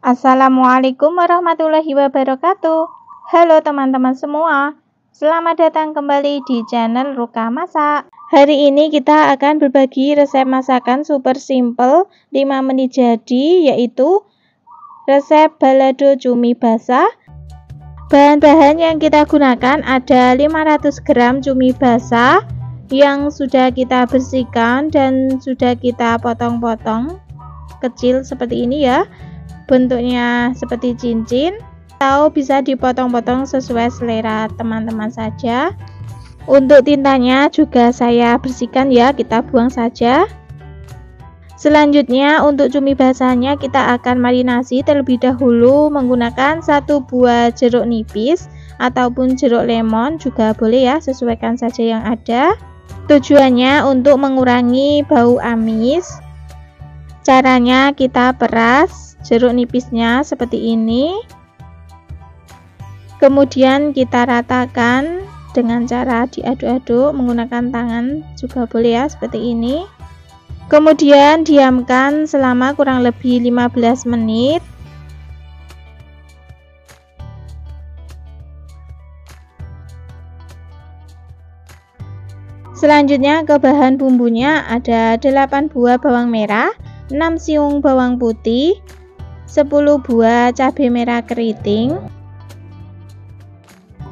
Assalamualaikum warahmatullahi wabarakatuh. Halo teman-teman semua, selamat datang kembali di channel Ruka Masak. Hari ini kita akan berbagi resep masakan super simple 5 menit jadi, yaitu resep balado cumi basah. Bahan-bahan yang kita gunakan ada 500 gram cumi basah yang sudah kita bersihkan dan sudah kita potong-potong kecil seperti ini ya. Bentuknya seperti cincin atau bisa dipotong-potong sesuai selera teman-teman saja. Untuk tintanya juga saya bersihkan ya, kita buang saja. Selanjutnya untuk cumi basahnya kita akan marinasi terlebih dahulu menggunakan 1 buah jeruk nipis ataupun jeruk lemon juga boleh ya, sesuaikan saja yang ada. Tujuannya untuk mengurangi bau amis. Caranya kita peras jeruk nipisnya seperti ini, kemudian kita ratakan dengan cara diaduk-aduk menggunakan tangan juga boleh ya, seperti ini. Kemudian diamkan selama kurang lebih 15 menit. Selanjutnya ke bahan bumbunya ada 8 buah bawang merah, 6 siung bawang putih, 10 buah cabai merah keriting,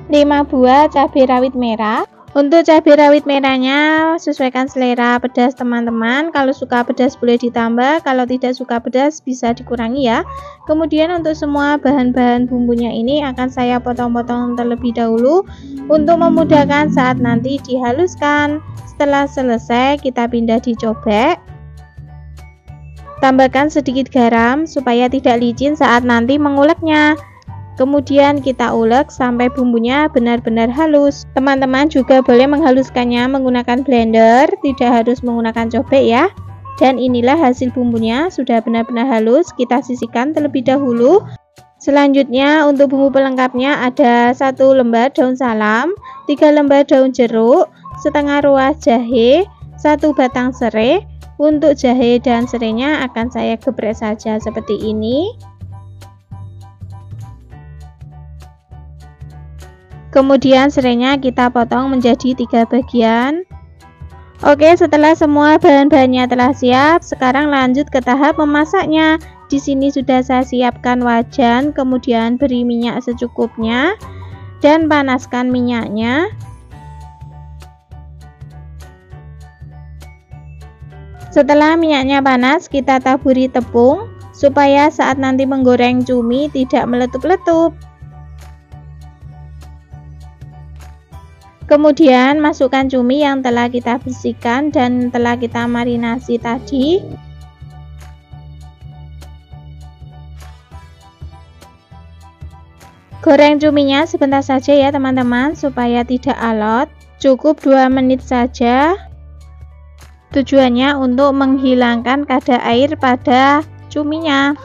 5 buah cabai rawit merah. Untuk cabai rawit merahnya sesuaikan selera pedas teman-teman. Kalau suka pedas boleh ditambah, kalau tidak suka pedas bisa dikurangi ya. Kemudian untuk semua bahan-bahan bumbunya ini akan saya potong-potong terlebih dahulu untuk memudahkan saat nanti dihaluskan. Setelah selesai kita pindah dicobek. Tambahkan sedikit garam supaya tidak licin saat nanti menguleknya. Kemudian kita ulek sampai bumbunya benar-benar halus. Teman-teman juga boleh menghaluskannya menggunakan blender, tidak harus menggunakan cobek ya. Dan inilah hasil bumbunya, sudah benar-benar halus. Kita sisihkan terlebih dahulu. Selanjutnya untuk bumbu pelengkapnya ada 1 lembar daun salam, 3 lembar daun jeruk, setengah ruas jahe, 1 batang serai. Untuk jahe dan serainya akan saya geprek saja seperti ini. Kemudian serainya kita potong menjadi 3 bagian. Oke, setelah semua bahan-bahannya telah siap, sekarang lanjut ke tahap memasaknya. Di sini sudah saya siapkan wajan, kemudian beri minyak secukupnya dan panaskan minyaknya. Setelah minyaknya panas, kita taburi tepung supaya saat nanti menggoreng cumi tidak meletup-letup. Kemudian masukkan cumi yang telah kita bersihkan dan telah kita marinasi tadi. Goreng cuminya sebentar saja ya teman-teman supaya tidak alot. Cukup 2 menit saja. Tujuannya untuk menghilangkan kadar air pada cuminya.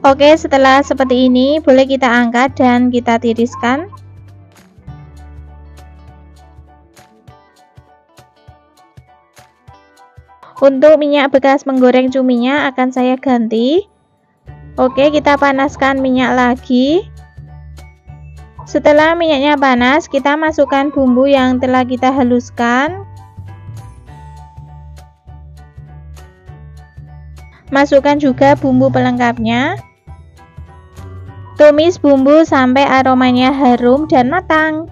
Oke, setelah seperti ini boleh kita angkat dan kita tiriskan. Untuk minyak bekas menggoreng cuminya akan saya ganti. Oke, kita panaskan minyak lagi. Setelah minyaknya panas, kita masukkan bumbu yang telah kita haluskan. Masukkan juga bumbu pelengkapnya. Tumis bumbu sampai aromanya harum dan matang.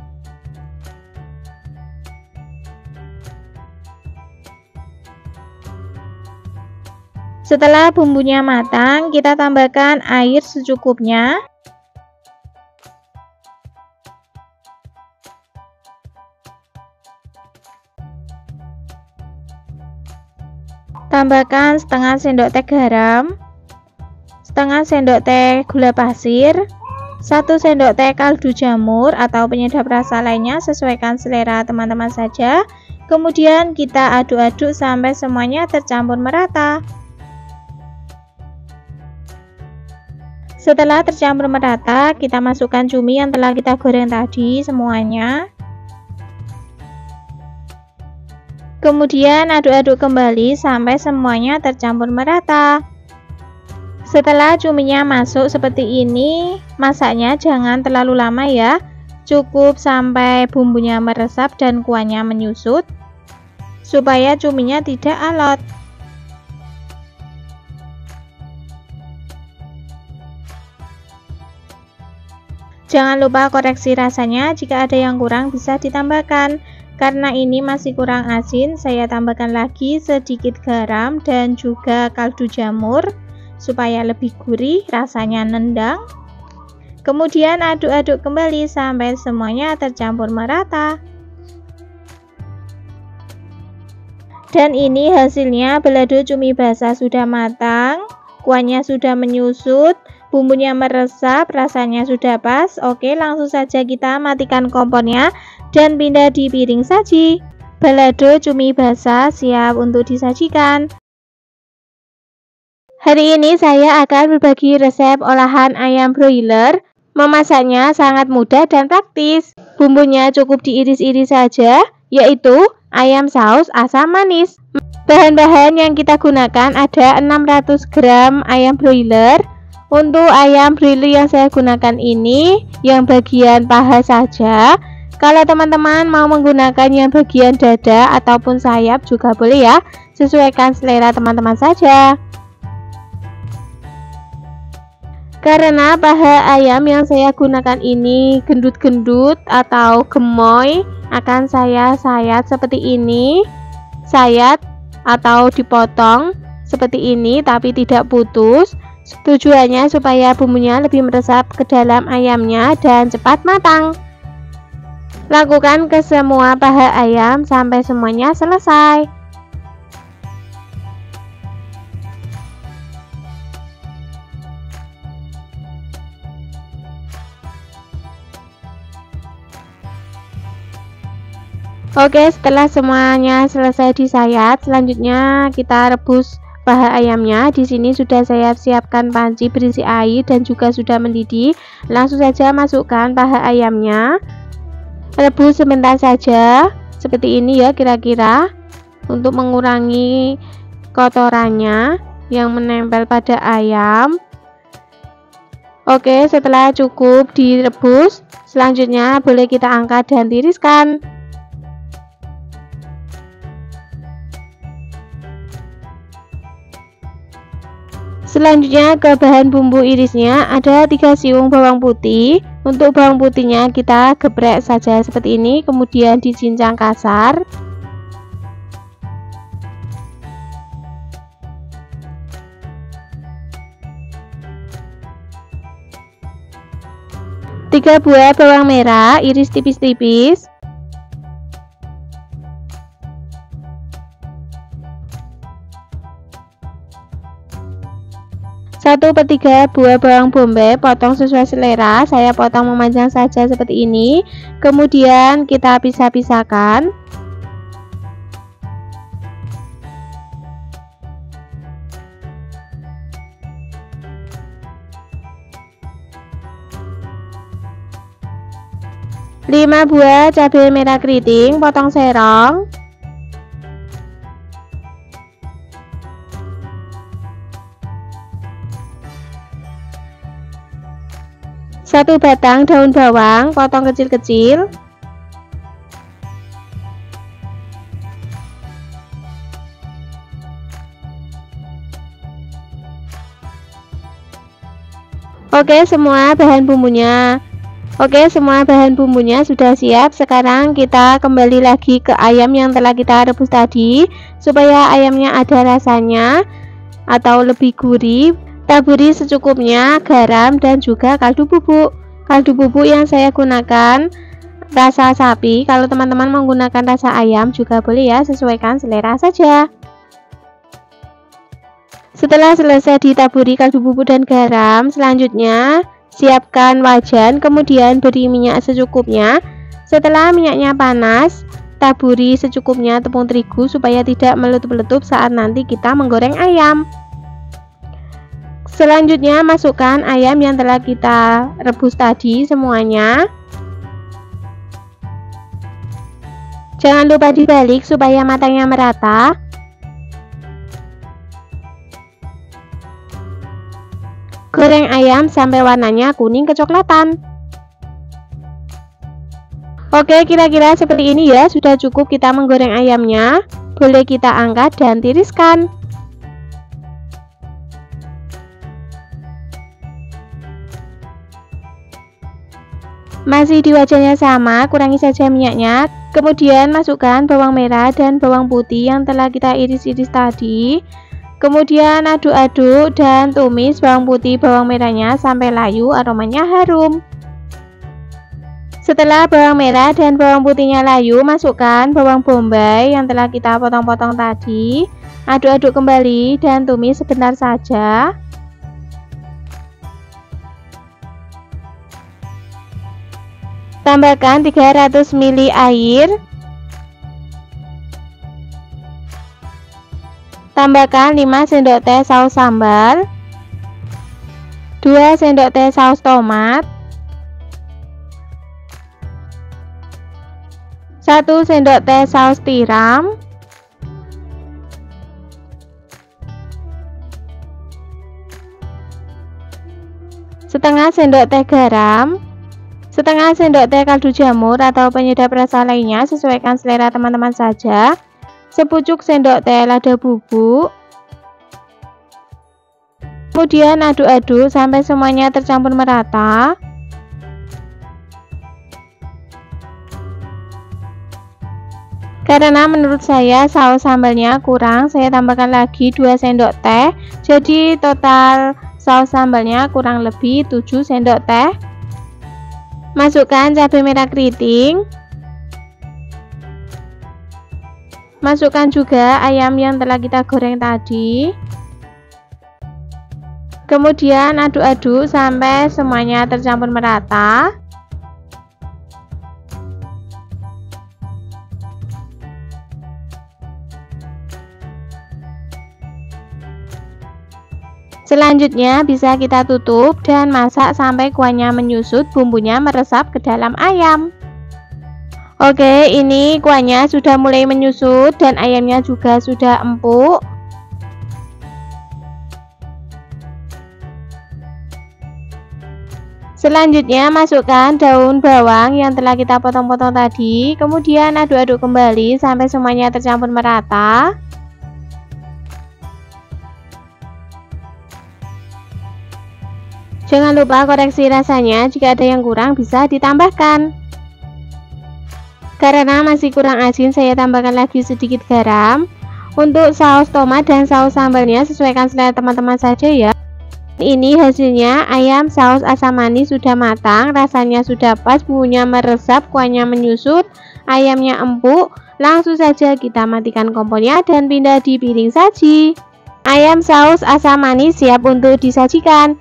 Setelah bumbunya matang, kita tambahkan air secukupnya. Tambahkan setengah sendok teh garam, setengah sendok teh gula pasir, 1 sendok teh kaldu jamur atau penyedap rasa lainnya, sesuaikan selera teman-teman saja. Kemudian kita aduk-aduk sampai semuanya tercampur merata. Setelah tercampur merata, kita masukkan cumi yang telah kita goreng tadi semuanya. Kemudian aduk-aduk kembali sampai semuanya tercampur merata. Setelah cuminya masuk seperti ini, masaknya jangan terlalu lama ya. Cukup sampai bumbunya meresap dan kuahnya menyusut, supaya cuminya tidak alot. Jangan lupa koreksi rasanya, jika ada yang kurang bisa ditambahkan. Karena ini masih kurang asin, saya tambahkan lagi sedikit garam dan juga kaldu jamur supaya lebih gurih, rasanya nendang. Kemudian aduk-aduk kembali sampai semuanya tercampur merata. Dan ini hasilnya, balado cumi basah sudah matang, kuahnya sudah menyusut, bumbunya meresap, rasanya sudah pas. Oke, langsung saja kita matikan kompornya dan pindah di piring saji. Balado cumi basah siap untuk disajikan. Hari ini saya akan berbagi resep olahan ayam broiler. Memasaknya sangat mudah dan praktis. Bumbunya cukup diiris-iris saja, yaitu ayam saus asam manis. Bahan-bahan yang kita gunakan ada 600 gram ayam broiler. Untuk ayam broiler yang saya gunakan ini, yang bagian paha saja. Kalau teman-teman mau menggunakan yang bagian dada ataupun sayap juga boleh ya, sesuaikan selera teman-teman saja. Karena paha ayam yang saya gunakan ini gendut-gendut atau gemoy, akan saya sayat seperti ini. Sayat atau dipotong seperti ini tapi tidak putus. Tujuannya supaya bumbunya lebih meresap ke dalam ayamnya dan cepat matang. Lakukan ke semua paha ayam sampai semuanya selesai. Oke, setelah semuanya selesai disayat, selanjutnya kita rebus paha ayamnya. Di sini sudah saya siapkan panci berisi air dan juga sudah mendidih. Langsung saja masukkan paha ayamnya. Rebus sebentar saja, seperti ini ya kira-kira, untuk mengurangi kotorannya yang menempel pada ayam. Oke, setelah cukup direbus, selanjutnya boleh kita angkat dan tiriskan. Selanjutnya ke bahan bumbu irisnya, ada 3 siung bawang putih. Untuk bawang putihnya kita geprek saja seperti ini, kemudian dicincang kasar. Tiga buah bawang merah iris tipis-tipis. 1/3 buah bawang bombay, potong sesuai selera. Saya potong memanjang saja seperti ini. Kemudian kita pisah-pisahkan. Lima buah cabai merah keriting, potong serong. 1 batang daun bawang, potong kecil-kecil. 'Oke, semua bahan bumbunya. Semua bahan bumbunya sudah siap. Sekarang kita kembali lagi ke ayam yang telah kita rebus tadi, supaya ayamnya ada rasanya atau lebih gurih. Taburi secukupnya garam dan juga kaldu bubuk. Kaldu bubuk yang saya gunakan rasa sapi. Kalau teman-teman menggunakan rasa ayam juga boleh ya, sesuaikan selera saja. Setelah selesai ditaburi kaldu bubuk dan garam, selanjutnya siapkan wajan, kemudian beri minyak secukupnya. Setelah minyaknya panas, taburi secukupnya tepung terigu supaya tidak meletup-letup saat nanti kita menggoreng ayam. Selanjutnya masukkan ayam yang telah kita rebus tadi semuanya. Jangan lupa dibalik supaya matangnya merata. Goreng ayam sampai warnanya kuning kecoklatan. Oke, kira-kira seperti ini ya, sudah cukup kita menggoreng ayamnya. Boleh kita angkat dan tiriskan. Masih di wajannya sama, kurangi saja minyaknya. Kemudian masukkan bawang merah dan bawang putih yang telah kita iris-iris tadi. Kemudian aduk-aduk dan tumis bawang putih bawang merahnya sampai layu, aromanya harum. Setelah bawang merah dan bawang putihnya layu, masukkan bawang bombay yang telah kita potong-potong tadi. Aduk-aduk kembali dan tumis sebentar saja. Tambahkan 300 ml air. Tambahkan 5 sendok teh saus sambal, 2 sendok teh saus tomat, 1 sendok teh saus tiram, 1/2 sendok teh garam, 1/2 sendok teh kaldu jamur atau penyedap rasa lainnya, sesuaikan selera teman-teman saja. Sepucuk sendok teh lada bubuk. Kemudian aduk-aduk sampai semuanya tercampur merata. Karena menurut saya saus sambalnya kurang, saya tambahkan lagi 2 sendok teh. Jadi total saus sambalnya kurang lebih 7 sendok teh. Masukkan cabai merah keriting. Masukkan juga ayam yang telah kita goreng tadi. Kemudian aduk-aduk sampai semuanya tercampur merata. Selanjutnya bisa kita tutup dan masak sampai kuahnya menyusut, bumbunya meresap ke dalam ayam. Oke, ini kuahnya sudah mulai menyusut dan ayamnya juga sudah empuk. Selanjutnya masukkan daun bawang yang telah kita potong-potong tadi. Kemudian aduk-aduk kembali sampai semuanya tercampur merata. Jangan lupa koreksi rasanya, jika ada yang kurang bisa ditambahkan. Karena masih kurang asin, saya tambahkan lagi sedikit garam. Untuk saus tomat dan saus sambalnya sesuaikan selera teman-teman saja ya. Ini hasilnya, ayam saus asam manis sudah matang, rasanya sudah pas, bumbunya meresap, kuahnya menyusut, ayamnya empuk. Langsung saja kita matikan kompornya dan pindah di piring saji. Ayam saus asam manis siap untuk disajikan.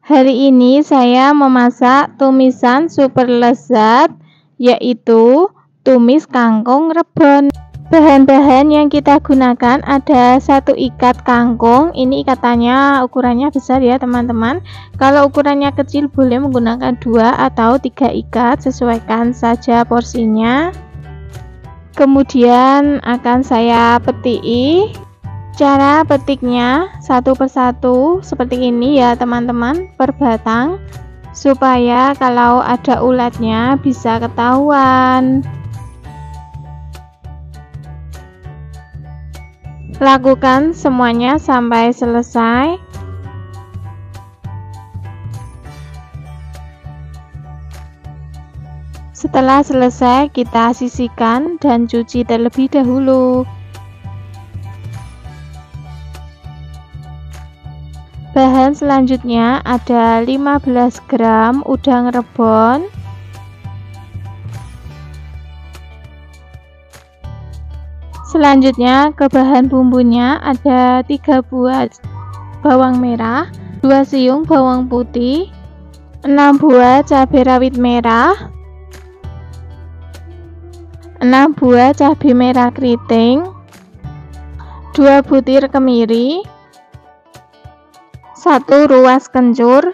Hari ini saya memasak tumisan super lezat, yaitu tumis kangkung rebon. Bahan-bahan yang kita gunakan ada 1 ikat kangkung. Ini ikatannya ukurannya besar ya teman-teman. Kalau ukurannya kecil boleh menggunakan 2 atau 3 ikat, sesuaikan saja porsinya. Kemudian akan saya petiki. Cara petiknya satu persatu seperti ini ya teman-teman, per batang, supaya kalau ada ulatnya bisa ketahuan. Lakukan semuanya sampai selesai. Setelah selesai kita sisihkan dan cuci terlebih dahulu. Bahan selanjutnya ada 15 gram udang rebon, selanjutnya ke bahan bumbunya ada 3 buah bawang merah, 2 siung bawang putih, 6 buah cabai rawit merah, 6 buah cabai merah keriting, 2 butir kemiri, 1 ruas kencur,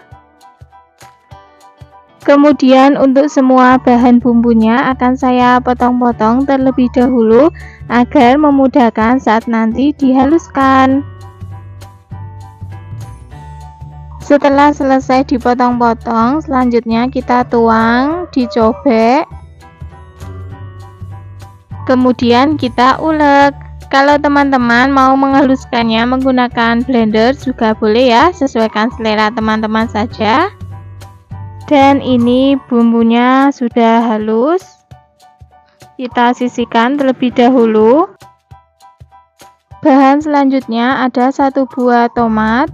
Kemudian untuk semua bahan bumbunya akan saya potong-potong terlebih dahulu agar memudahkan saat nanti dihaluskan. Setelah selesai dipotong-potong, selanjutnya kita tuang di cobek. Kemudian kita ulek. Kalau teman-teman mau menghaluskannya menggunakan blender juga boleh ya, sesuaikan selera teman-teman saja. Dan ini bumbunya sudah halus. Kita sisihkan terlebih dahulu. Bahan selanjutnya ada 1 buah tomat.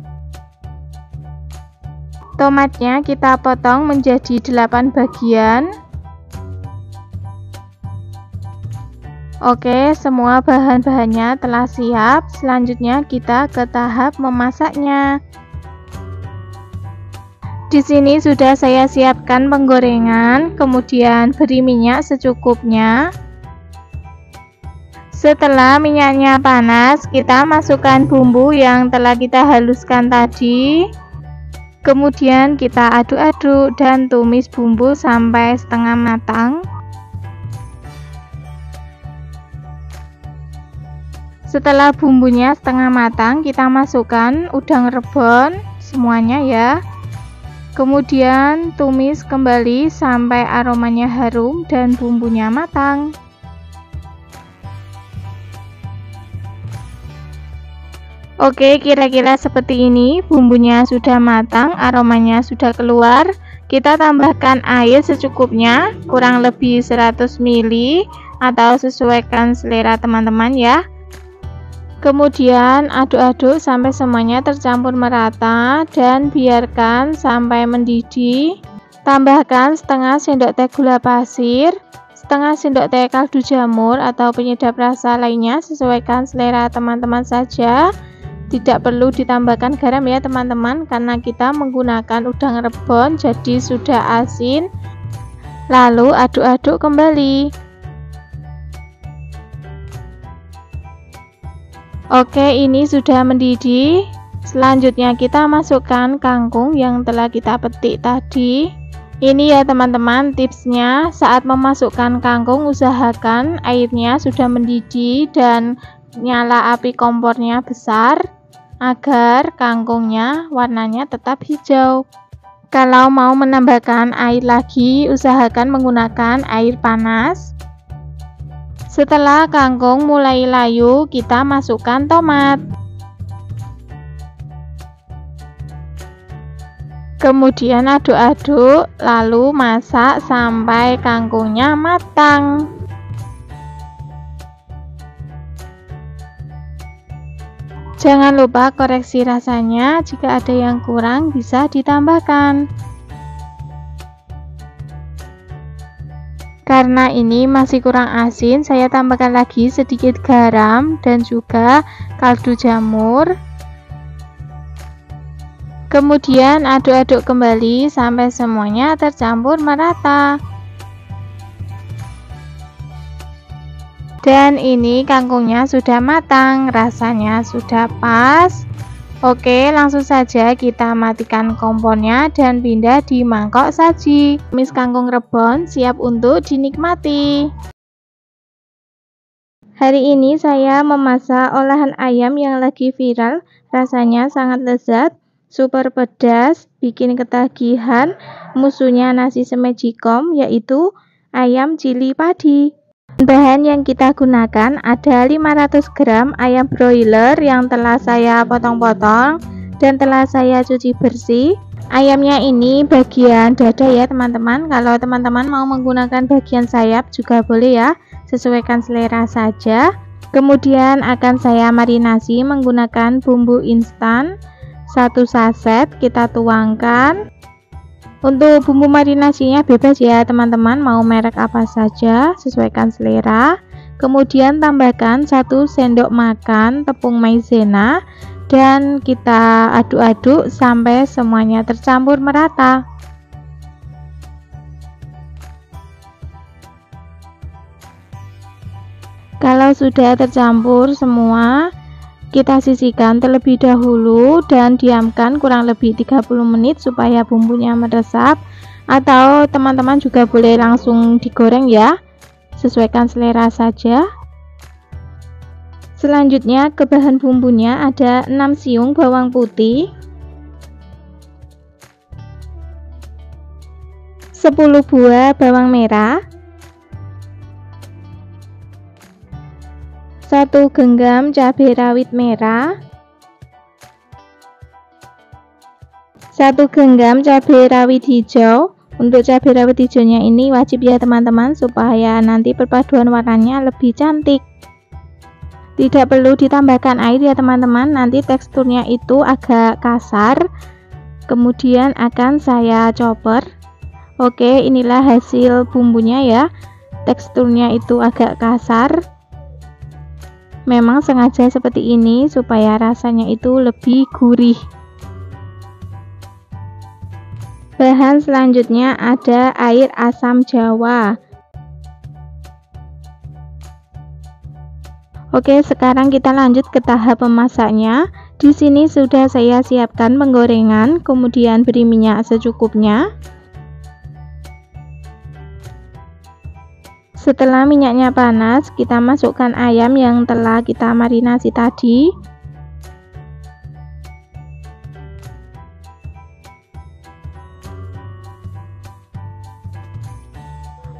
Tomatnya kita potong menjadi 8 bagian. Oke, semua bahan-bahannya telah siap. Selanjutnya kita ke tahap memasaknya. Di sini sudah saya siapkan penggorengan, kemudian beri minyak secukupnya. Setelah minyaknya panas, kita masukkan bumbu yang telah kita haluskan tadi. Kemudian kita aduk-aduk dan tumis bumbu sampai setengah matang. Setelah bumbunya setengah matang, kita masukkan udang rebon semuanya ya. Kemudian tumis kembali sampai aromanya harum dan bumbunya matang. Oke, kira-kira seperti ini. Bumbunya sudah matang, aromanya sudah keluar. Kita tambahkan air secukupnya, kurang lebih 100 ml atau sesuaikan selera teman-teman ya. Kemudian aduk-aduk sampai semuanya tercampur merata dan biarkan sampai mendidih. Tambahkan setengah sendok teh gula pasir, setengah sendok teh kaldu jamur atau penyedap rasa lainnya, sesuaikan selera teman-teman saja. Tidak perlu ditambahkan garam ya teman-teman, karena kita menggunakan udang rebon jadi sudah asin. Lalu aduk-aduk kembali. Oke, ini sudah mendidih. Selanjutnya kita masukkan kangkung yang telah kita petik tadi. Ini ya teman-teman tipsnya, saat memasukkan kangkung usahakan airnya sudah mendidih dan nyala api kompornya besar agar kangkungnya warnanya tetap hijau. Kalau mau menambahkan air lagi, usahakan menggunakan air panas. Setelah kangkung mulai layu, kita masukkan tomat. Kemudian aduk-aduk, lalu masak sampai kangkungnya matang. Jangan lupa koreksi rasanya, jika ada yang kurang bisa ditambahkan. Karena ini masih kurang asin, saya tambahkan lagi sedikit garam dan juga kaldu jamur. Kemudian aduk-aduk kembali sampai semuanya tercampur merata. Dan ini kangkungnya sudah matang, rasanya sudah pas. Oke, langsung saja kita matikan kompornya dan pindah di mangkok saji. Tumis kangkung rebon siap untuk dinikmati. Hari ini saya memasak olahan ayam yang lagi viral, rasanya sangat lezat, super pedas, bikin ketagihan. Musuhnya nasi semejikom, yaitu ayam cili padi. Bahan yang kita gunakan ada 500 gram ayam broiler yang telah saya potong-potong dan telah saya cuci bersih. Ayamnya ini bagian dada ya teman-teman. Kalau teman-teman mau menggunakan bagian sayap juga boleh ya, sesuaikan selera saja. Kemudian akan saya marinasi menggunakan bumbu instan 1 saset, kita tuangkan. Untuk bumbu marinasinya bebas ya teman-teman, mau merek apa saja, sesuaikan selera. Kemudian tambahkan 1 sendok makan tepung maizena dan kita aduk-aduk sampai semuanya tercampur merata. Kalau sudah tercampur semua, kita sisihkan terlebih dahulu dan diamkan kurang lebih 30 menit supaya bumbunya meresap. atau teman-teman juga boleh langsung digoreng ya, sesuaikan selera saja. Selanjutnya ke bahan bumbunya ada 6 siung bawang putih, 10 buah bawang merah, 1 genggam cabai rawit merah, 1 genggam cabai rawit hijau. Untuk cabai rawit hijaunya ini wajib ya teman-teman, supaya nanti perpaduan warnanya lebih cantik. Tidak perlu ditambahkan air ya teman-teman, nanti teksturnya itu agak kasar, kemudian akan saya chopper. Oke, inilah hasil bumbunya ya, teksturnya itu agak kasar. Memang sengaja seperti ini supaya rasanya itu lebih gurih. Bahan selanjutnya ada air asam jawa. Oke, sekarang kita lanjut ke tahap memasaknya. Di sini sudah saya siapkan penggorengan, kemudian beri minyak secukupnya. Setelah minyaknya panas, kita masukkan ayam yang telah kita marinasi tadi.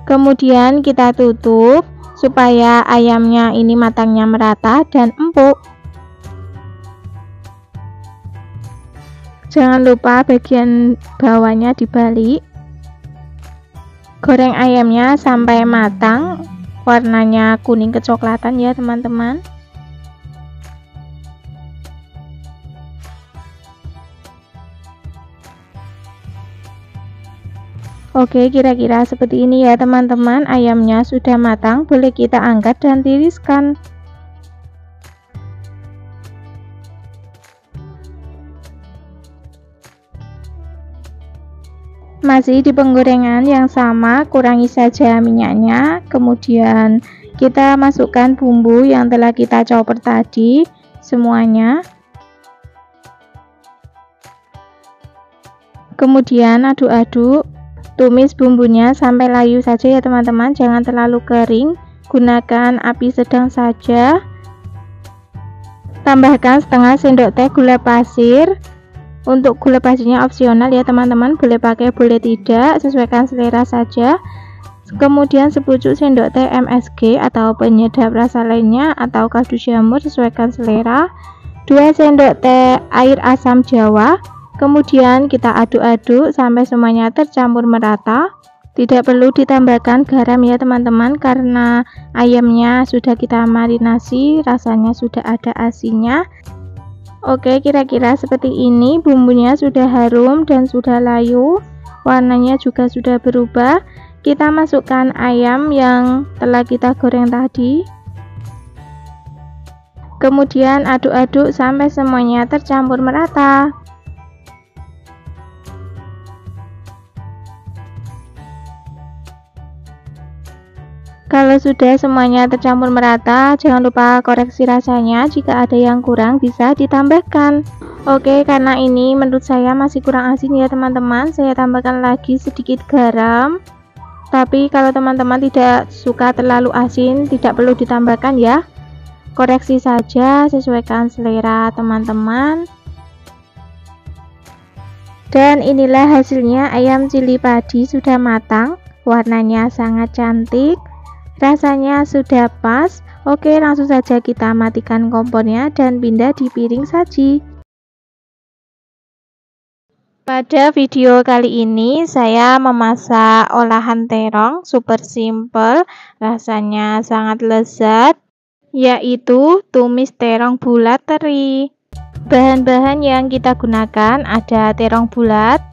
Kemudian kita tutup supaya ayamnya ini matangnya merata dan empuk. Jangan lupa bagian bawahnya dibalik. Goreng ayamnya sampai matang, warnanya kuning kecoklatan ya teman-teman. Oke, kira-kira seperti ini ya teman-teman. Ayamnya sudah matang, boleh kita angkat dan tiriskan. Masih di penggorengan yang sama, kurangi saja minyaknya. Kemudian kita masukkan bumbu yang telah kita chopper tadi semuanya. Kemudian aduk-aduk. Tumis bumbunya sampai layu saja ya teman-teman, jangan terlalu kering. Gunakan api sedang saja. Tambahkan setengah sendok teh gula pasir. Untuk gula pasirnya opsional ya teman-teman, boleh pakai boleh tidak, sesuaikan selera saja. Kemudian sepucuk sendok teh MSG atau penyedap rasa lainnya, atau kaldu jamur, sesuaikan selera. 2 sendok teh air asam jawa. Kemudian kita aduk-aduk sampai semuanya tercampur merata. Tidak perlu ditambahkan garam ya teman-teman, karena ayamnya sudah kita marinasi, rasanya sudah ada asinnya. Oke, kira-kira seperti ini. Bumbunya sudah harum dan sudah layu, warnanya juga sudah berubah. Kita masukkan ayam yang telah kita goreng tadi. Kemudian aduk-aduk sampai semuanya tercampur merata. Kalau sudah semuanya tercampur merata, jangan lupa koreksi rasanya. Jika ada yang kurang bisa ditambahkan. Oke, karena ini menurut saya masih kurang asin ya teman-teman, saya tambahkan lagi sedikit garam. Tapi kalau teman-teman tidak suka terlalu asin, tidak perlu ditambahkan ya. Koreksi saja, sesuaikan selera teman-teman. Dan inilah hasilnya, ayam cili padi sudah matang. Warnanya sangat cantik, rasanya sudah pas. Oke, langsung saja kita matikan kompornya dan pindah di piring saji. Pada video kali ini saya memasak olahan terong super simple, rasanya sangat lezat, yaitu tumis terong bulat teri. Bahan-bahan yang kita gunakan ada terong bulat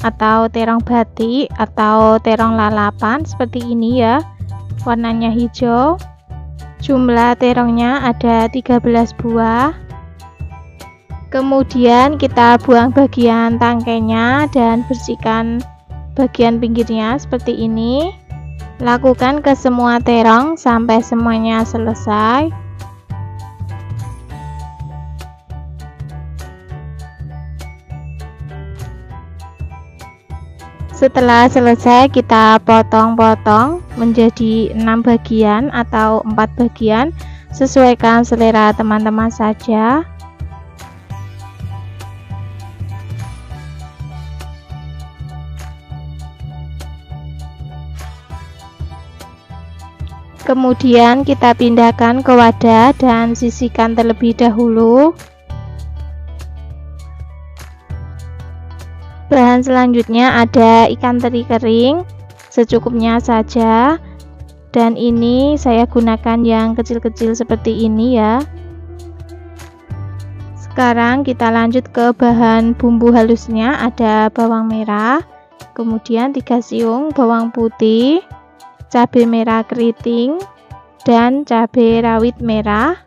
atau terong batik atau terong lalapan seperti ini ya, warnanya hijau. Jumlah terongnya ada 13 buah. Kemudian kita buang bagian tangkainya dan bersihkan bagian pinggirnya seperti ini. Lakukan ke semua terong sampai semuanya selesai. Setelah selesai, kita potong-potong menjadi 6 bagian atau 4 bagian, sesuaikan selera teman-teman saja. Kemudian kita pindahkan ke wadah dan sisihkan terlebih dahulu. Bahan selanjutnya ada ikan teri kering, secukupnya saja, dan ini saya gunakan yang kecil-kecil seperti ini ya. Sekarang kita lanjut ke bahan bumbu halusnya. Ada bawang merah, kemudian 3 siung bawang putih, cabai merah keriting, dan cabai rawit merah.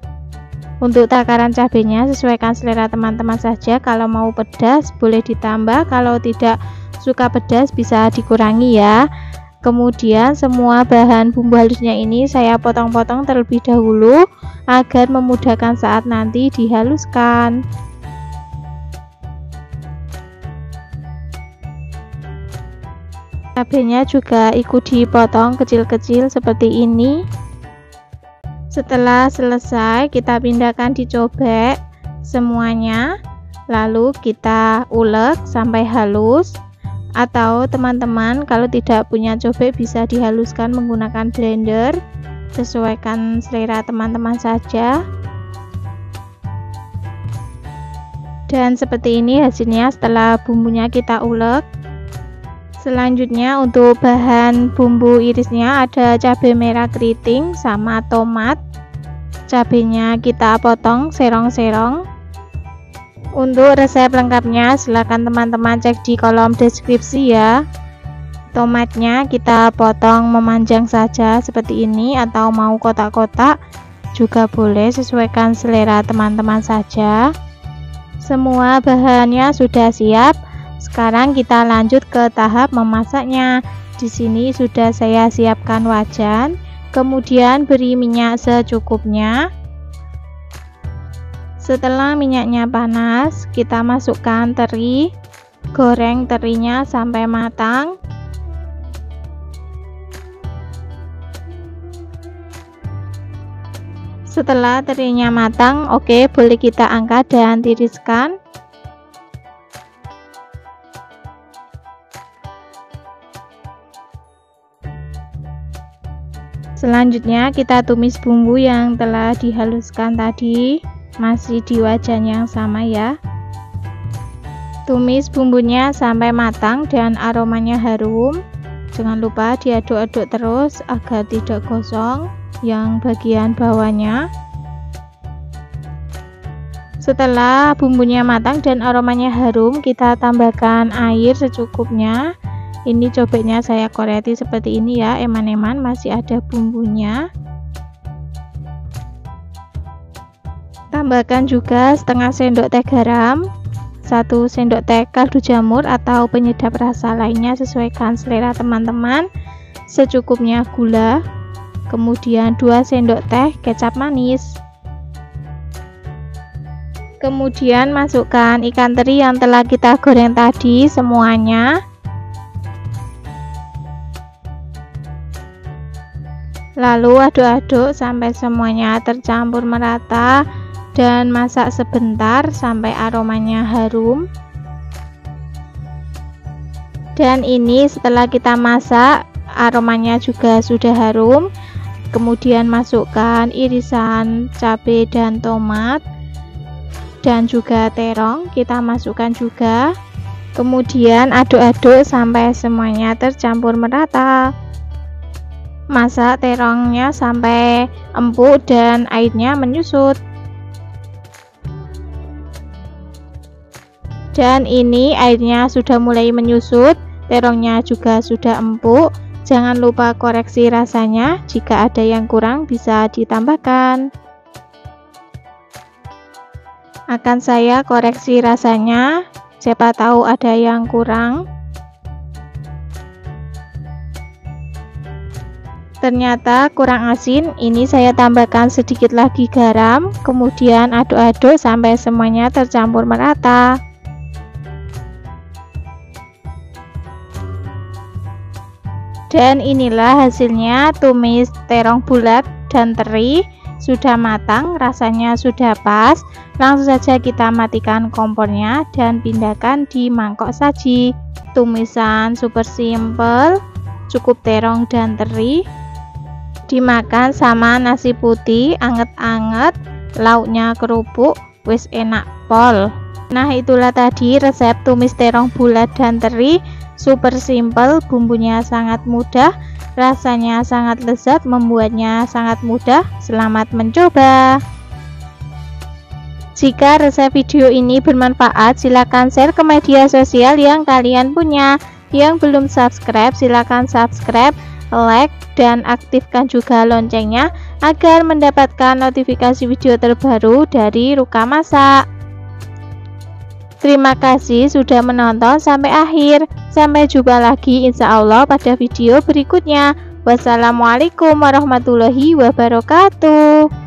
Untuk takaran cabenya sesuaikan selera teman-teman saja. Kalau mau pedas boleh ditambah, kalau tidak suka pedas bisa dikurangi ya. Kemudian semua bahan bumbu halusnya ini saya potong-potong terlebih dahulu agar memudahkan saat nanti dihaluskan. Cabenya juga ikut dipotong kecil-kecil seperti ini. Setelah selesai, kita pindahkan di cobek semuanya, lalu kita ulek sampai halus, atau teman-teman kalau tidak punya cobek bisa dihaluskan menggunakan blender, sesuaikan selera teman-teman saja. Dan seperti ini hasilnya setelah bumbunya kita ulek. Selanjutnya untuk bahan bumbu irisnya ada cabai merah keriting sama tomat. Cabenya kita potong serong-serong. Untuk resep lengkapnya silahkan teman-teman cek di kolom deskripsi ya. Tomatnya kita potong memanjang saja seperti ini, atau mau kotak-kotak juga boleh, sesuaikan selera teman-teman saja. Semua bahannya sudah siap. Sekarang kita lanjut ke tahap memasaknya. Di sini sudah saya siapkan wajan. Kemudian beri minyak secukupnya. Setelah minyaknya panas, kita masukkan teri, goreng terinya sampai matang. Setelah terinya matang, oke, boleh kita angkat dan tiriskan. Selanjutnya kita tumis bumbu yang telah dihaluskan tadi, masih di wajan yang sama ya. Tumis bumbunya sampai matang dan aromanya harum. Jangan lupa diaduk-aduk terus agar tidak gosong yang bagian bawahnya. Setelah bumbunya matang dan aromanya harum, kita tambahkan air secukupnya. Ini cobeknya saya koreti seperti ini ya, eman-eman masih ada bumbunya. Tambahkan juga setengah sendok teh garam, 1 sendok teh kaldu jamur atau penyedap rasa lainnya, sesuaikan selera teman-teman. Secukupnya gula, kemudian 2 sendok teh kecap manis. Kemudian masukkan ikan teri yang telah kita goreng tadi semuanya. Lalu aduk-aduk sampai semuanya tercampur merata dan masak sebentar sampai aromanya harum. Dan ini setelah kita masak, aromanya juga sudah harum. Kemudian masukkan irisan cabai dan tomat dan juga terong, kita masukkan juga. Kemudian aduk-aduk sampai semuanya tercampur merata. Masak terongnya sampai empuk dan airnya menyusut. Dan ini airnya sudah mulai menyusut, terongnya juga sudah empuk. Jangan lupa koreksi rasanya, jika ada yang kurang bisa ditambahkan. Akan saya koreksi rasanya, siapa tahu ada yang kurang. Ternyata kurang asin, ini saya tambahkan sedikit lagi garam, kemudian aduk-aduk sampai semuanya tercampur merata. Dan inilah hasilnya, tumis terong bulat dan teri, sudah matang, rasanya sudah pas. Langsung saja kita matikan kompornya dan pindahkan di mangkok saji. Tumisan super simple, cukup terong dan teri, dimakan sama nasi putih anget-anget, lauknya kerupuk, wis enak pol. Nah, itulah tadi resep tumis terong bulat dan teri, super simple, bumbunya sangat mudah, rasanya sangat lezat, membuatnya sangat mudah. Selamat mencoba. Jika resep video ini bermanfaat, silakan share ke media sosial yang kalian punya. Yang belum subscribe, silakan subscribe, like, dan aktifkan juga loncengnya agar mendapatkan notifikasi video terbaru dari Ruka Masak. Terima kasih sudah menonton sampai akhir. Sampai jumpa lagi insya Allah pada video berikutnya. Wassalamualaikum warahmatullahi wabarakatuh.